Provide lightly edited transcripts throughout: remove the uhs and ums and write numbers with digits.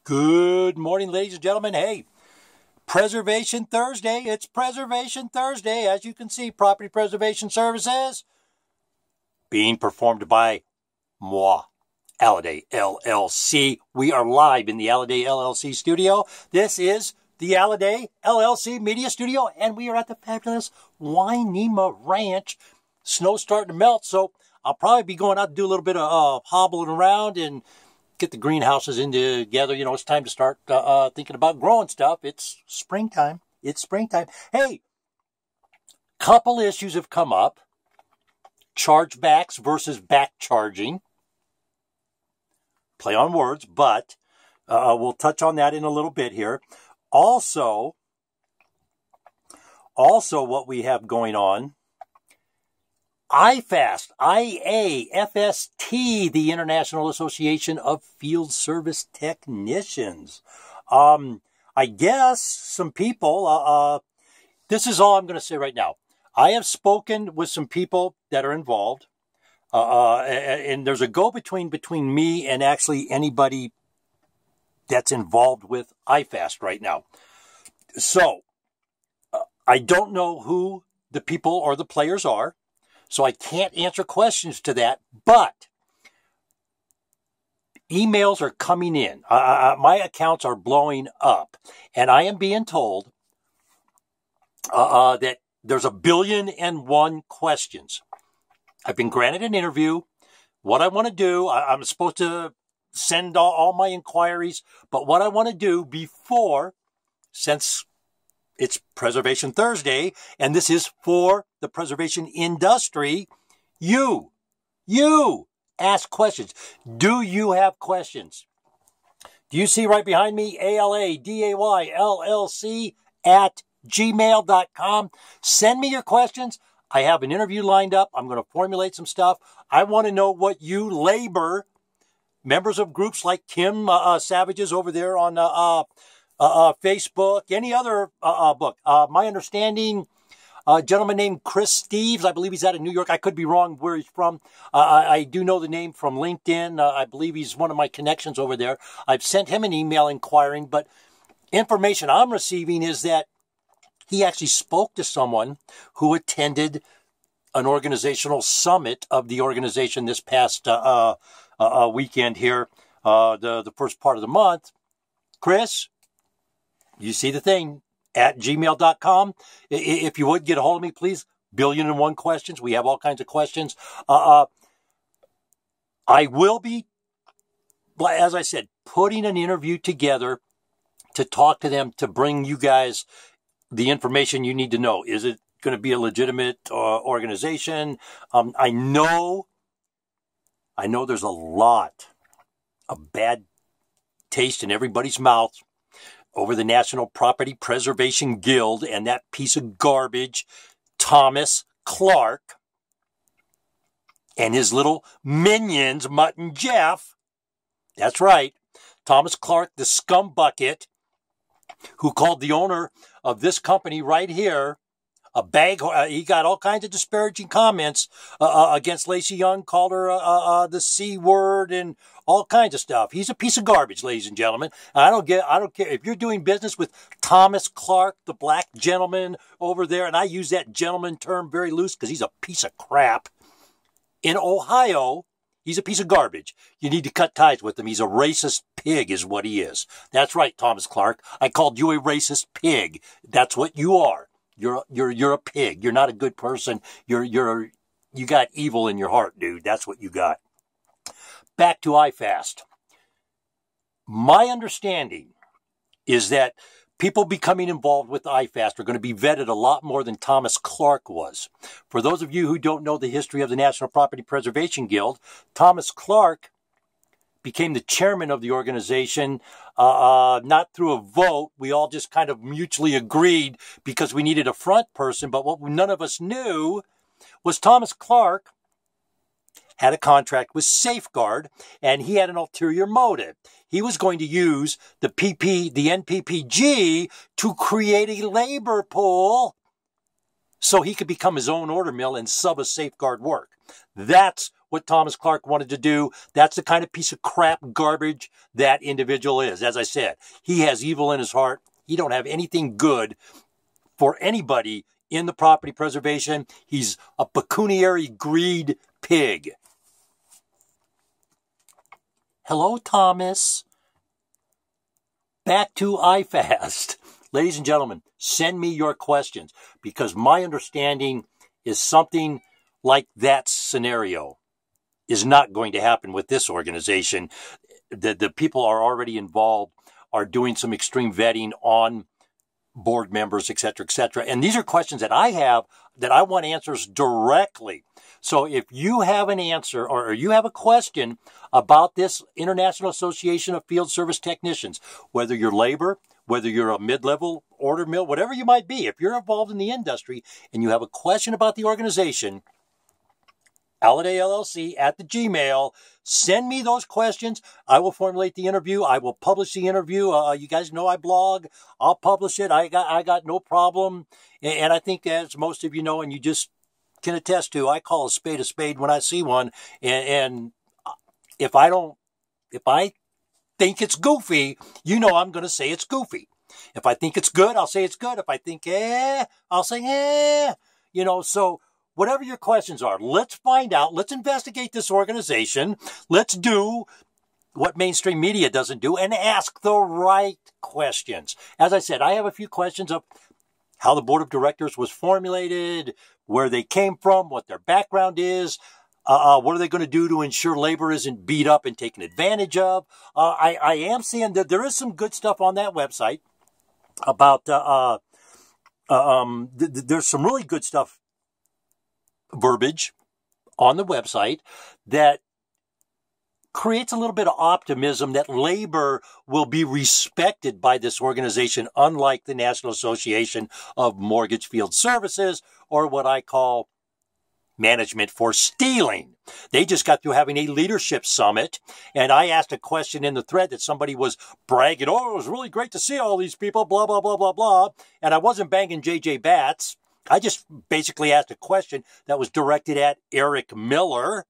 Good morning, ladies and gentlemen. Hey, Preservation Thursday. It's Preservation Thursday. As you can see, Property Preservation Services being performed by moi, Alliday LLC. We are live in the Alliday LLC studio. This is the Alliday LLC Media Studio, and we are at the fabulous Wainema Ranch. Snow's starting to melt, so I'll probably be going out to do a little bit of hobbling around and get the greenhouses in together. You know, it's time to start thinking about growing stuff. It's springtime. It's springtime. Hey, couple issues have come up. Chargebacks versus back charging. Play on words, but we'll touch on that in a little bit here. Also what we have going on, IAFST, IAFST, the International Association of Field Service Technicians. I guess some people, this is all I'm going to say right now. I have spoken with some people that are involved, and there's a go-between between me and actually anybody that's involved with IAFST right now. So, I don't know who the people or the players are. So I can't answer questions to that, but emails are coming in. My accounts are blowing up, and I am being told that there's 1,000,000,001 questions. I've been granted an interview. What I want to do, I'm supposed to send all my inquiries, but what I want to do before, since it's Preservation Thursday, and this is for the preservation industry. You ask questions. Do you have questions? Do you see right behind me? ALADAYLLC@gmail.com. Send me your questions. I have an interview lined up. I'm going to formulate some stuff. I want to know what you labor, members of groups like Kim Savage's over there on Facebook, any other book. My understanding, a gentleman named Chris Steves, I believe he's out of New York. I could be wrong where he's from. I do know the name from LinkedIn. I believe he's one of my connections over there. I've sent him an email inquiring, but information I'm receiving is that he actually spoke to someone who attended an organizational summit of the organization this past weekend here, the first part of the month. Chris, you see the thing at gmail.com. If you would get a hold of me, please. 1,000,001 questions. We have all kinds of questions. I will be, as I said, putting an interview together to talk to them, to bring you guys the information you need to know. Is it going to be a legitimate organization? I know there's a lot of bad taste in everybody's mouth over the National Property Preservation Guild and that piece of garbage, Thomas Clark, and his little minions, Mutt and Jeff. That's right, Thomas Clark, the scumbucket, who called the owner of this company right here a bag. He got all kinds of disparaging comments against Lacey Young, called her the C word and all kinds of stuff. He's a piece of garbage, ladies and gentlemen. I don't care if you're doing business with Thomas Clark, the black gentleman over there, and I use that gentleman term very loose because he's a piece of crap. In Ohio, he's a piece of garbage. You need to cut ties with him. He's a racist pig is what he is. That's right, Thomas Clark. I called you a racist pig. That's what you are. You're a pig. You're not a good person. You got evil in your heart, dude. That's what you got. Back to IAFST. My understanding is that people becoming involved with IAFST are going to be vetted a lot more than Thomas Clark was. For those of you who don't know the history of the National Property Preservation Guild, Thomas Clark became the chairman of the organization, not through a vote. We all just kind of mutually agreed because we needed a front person. But what none of us knew was Thomas Clark had a contract with Safeguard, and he had an ulterior motive. He was going to use the NPPG to create a labor pool so he could become his own order mill and sub a Safeguard work. That's what Thomas Clark wanted to do. That's the kind of piece of crap garbage that individual is. As I said, he has evil in his heart. He don't have anything good for anybody in the property preservation. He's a pecuniary greed pig. Hello, Thomas. Back to IAFST. Ladies and gentlemen, send me your questions, because my understanding is something like that scenario is not going to happen with this organization. The people are already involved, are doing some extreme vetting on board members, et cetera, and these are questions that I have that I want answers directly. So if you have an answer or you have a question about this International Association of Field Service Technicians, whether you're labor, whether you're a mid-level order mill, whatever you might be, if you're involved in the industry and you have a question about the organization, LLC at the Gmail. Send me those questions. I will formulate the interview. I will publish the interview. You guys know I blog. I'll publish it. I got no problem. And I think, as most of you know, and you just can attest to, I call a spade when I see one. And if I think it's goofy, you know I'm going to say it's goofy. If I think it's good, I'll say it's good. If I think I'll say You know, so whatever your questions are, let's find out. Let's investigate this organization. Let's do what mainstream media doesn't do and ask the right questions. As I said, I have a few questions of how the board of directors was formulated, where they came from, what their background is, what are they going to do to ensure labor isn't beat up and taken advantage of. I am seeing that there is some good stuff on that website about, there's some really good stuff, verbiage on the website that creates a little bit of optimism that labor will be respected by this organization, unlike the National Association of Mortgage Field Services, or what I call management for stealing. They just got through having a leadership summit, and I asked a question in the thread that somebody was bragging, oh, it was really great to see all these people, blah, blah, blah, blah, blah, and I wasn't banging JJ Batts. I just basically asked a question that was directed at Eric Miller.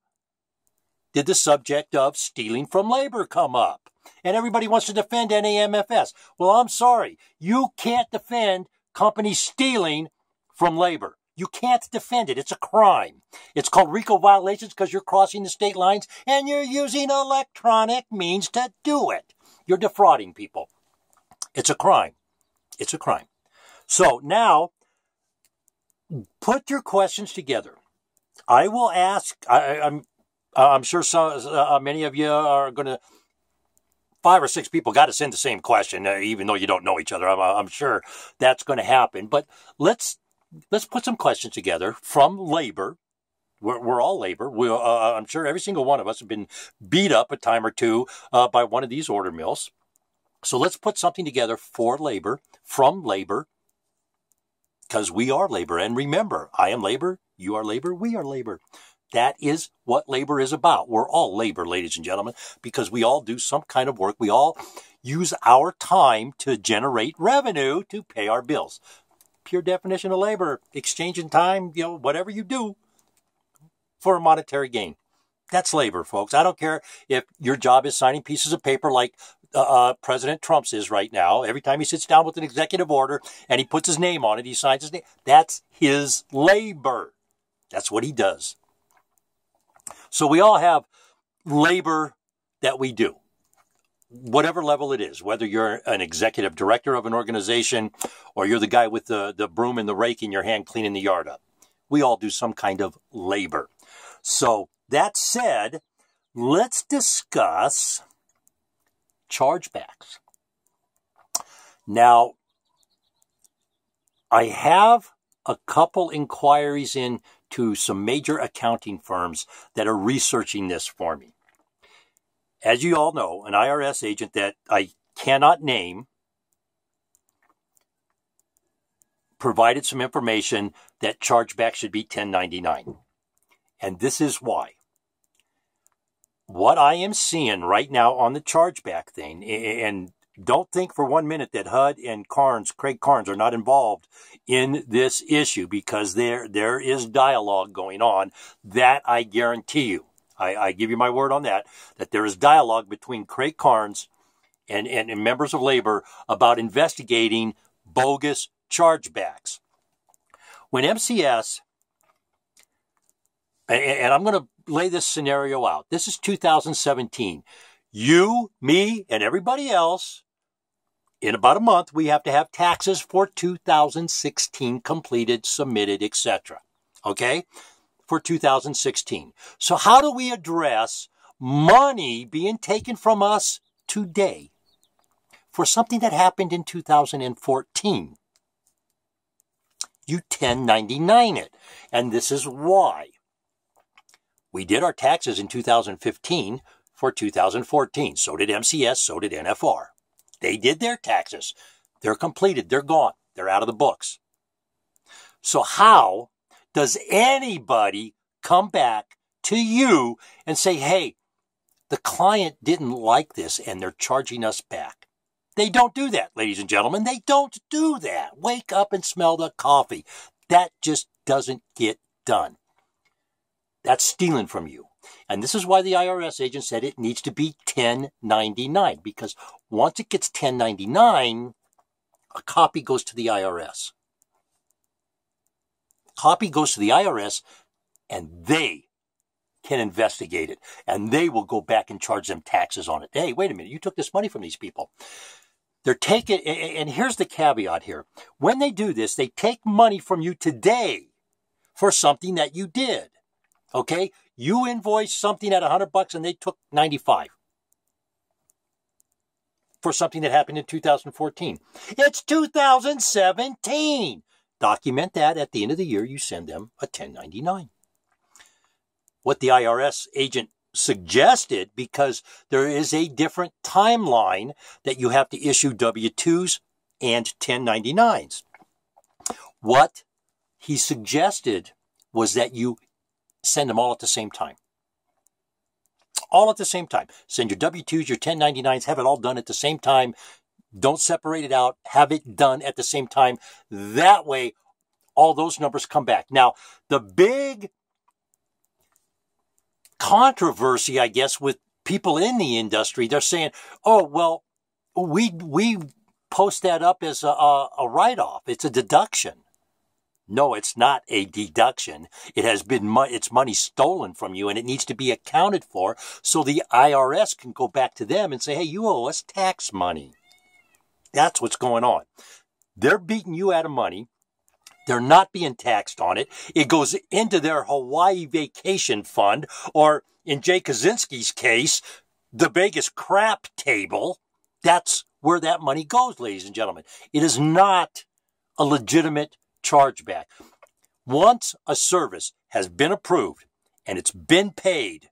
Did the subject of stealing from labor come up? And everybody wants to defend NAMFS. Well, I'm sorry. You can't defend companies stealing from labor. You can't defend it. It's a crime. It's called RICO violations because you're crossing the state lines and you're using electronic means to do it. You're defrauding people. It's a crime. It's a crime. So now, put your questions together. I will ask, I'm sure many of you are going to, 5 or 6 people got to send the same question, even though you don't know each other. I'm sure that's going to happen. But let's put some questions together from labor. We're all labor. I'm sure every single one of us have been beat up a time or two by one of these order mills. So let's put something together for labor, from labor, because we are labor. And remember, I am labor, you are labor, we are labor. That is what labor is about. We're all labor, ladies and gentlemen, because we all do some kind of work. We all use our time to generate revenue to pay our bills. Pure definition of labor, exchanging time, whatever you do for a monetary gain. That's labor, folks. I don't care if your job is signing pieces of paper like President Trump's is right now. Every time he sits down with an executive order and he puts his name on it, he signs his name. That's his labor. That's what he does. So we all have labor that we do, whatever level it is, whether you're an executive director of an organization or you're the guy with the broom and the rake in your hand cleaning the yard up. We all do some kind of labor. So that said, let's discuss chargebacks. Now, I have a couple inquiries into some major accounting firms that are researching this for me. As you all know, an IRS agent that I cannot name provided some information that chargeback should be 1099. And this is why. What I am seeing right now on the chargeback thing, and don't think for 1 minute that HUD and Craig Carnes are not involved in this issue, because there is dialogue going on, that I guarantee you. I give you my word on that there is dialogue between Craig Carnes and members of labor about investigating bogus chargebacks. When MCS, and I'm going to lay this scenario out. This is 2017. You, me, and everybody else, in about a month, we have to have taxes for 2016 completed, submitted, etc. Okay? For 2016. So how do we address money being taken from us today for something that happened in 2014? You 1099 it. And this is why. We did our taxes in 2015 for 2014. So did MCS, so did NFR. They did their taxes. They're completed. They're gone. They're out of the books. So how does anybody come back to you and say, hey, the client didn't like this and they're charging us back? They don't do that, ladies and gentlemen. They don't do that. Wake up and smell the coffee. That just doesn't get done. That's stealing from you. And this is why the IRS agent said it needs to be 1099, because once it gets 1099, a copy goes to the IRS. Copy goes to the IRS, and they can investigate it, and they will go back and charge them taxes on it. Hey, wait a minute, you took this money from these people. They're taking, and here's the caveat here. When they do this, they take money from you today for something that you did. Okay? You invoiced something at $100 and they took $95 for something that happened in 2014. It's 2017. Document that. At the end of the year, you send them a 1099. What the IRS agent suggested, because there is a different timeline that you have to issue W-2s and 1099s. What he suggested was that you send them all at the same time. All at the same time. Send your W-2s, your 1099s, have it all done at the same time. Don't separate it out. Have it done at the same time. That way, all those numbers come back. Now, the big controversy, I guess, with people in the industry, they're saying, oh, well, we post that up as a write-off. It's a deduction. No, it's not a deduction. It has been it's money stolen from you, and it needs to be accounted for so the IRS can go back to them and say, hey, you owe us tax money. That's what's going on. They're beating you out of money. They're not being taxed on it. It goes into their Hawaii vacation fund, or in Jay Kaczynski's case, the Vegas crap table. That's where that money goes, ladies and gentlemen. It is not a legitimate chargeback. Once a service has been approved and it's been paid,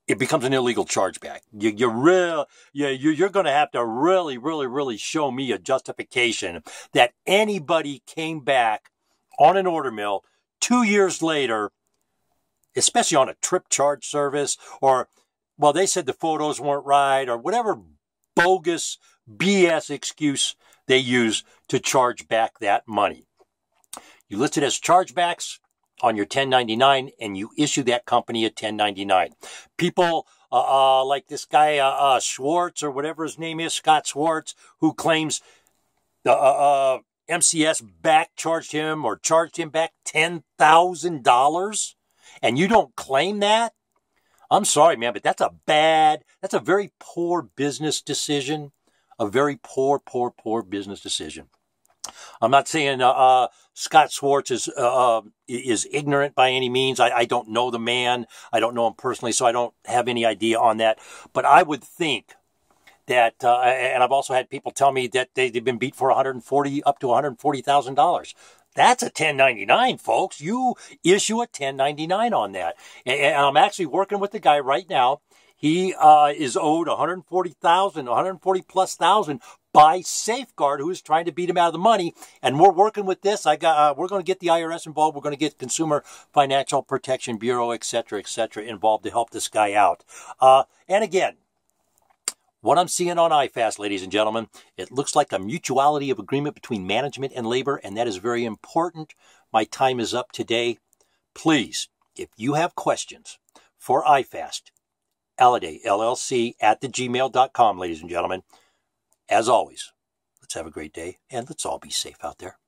it becomes an illegal chargeback. You're going to have to really show me a justification that anybody came back on an order mill 2 years later, especially on a trip charge service, or, well, they said the photos weren't right, or whatever bogus BS excuse they use to charge back that money. You list it as chargebacks on your 1099, and you issue that company a 1099. People like this guy Schwartz, or whatever his name is, Scott Schwartz, who claims the MCS back charged him or charged him back $10,000, and you don't claim that? I'm sorry, man, but that's a very poor business decision. A very poor business decision. I'm not saying Scott Schwartz is ignorant by any means. I don't know the man. I don't know him personally, so I don't have any idea on that. But I would think that, and I've also had people tell me that they've been beat for up to $140,000. That's a 1099, folks. You issue a 1099 on that. And I'm actually working with the guy right now. He is owed $140,000 by Safeguard, who is trying to beat him out of the money. And we're working with this. We're going to get the IRS involved. We're going to get Consumer Financial Protection Bureau, et cetera, involved to help this guy out. And again, what I'm seeing on IAFST, ladies and gentlemen, it looks like a mutuality of agreement between management and labor, and that is very important. My time is up today. Please if you have questions for IFAST, Alliday, LLC at thegmail.com, ladies and gentlemen. As always, let's have a great day, and let's all be safe out there.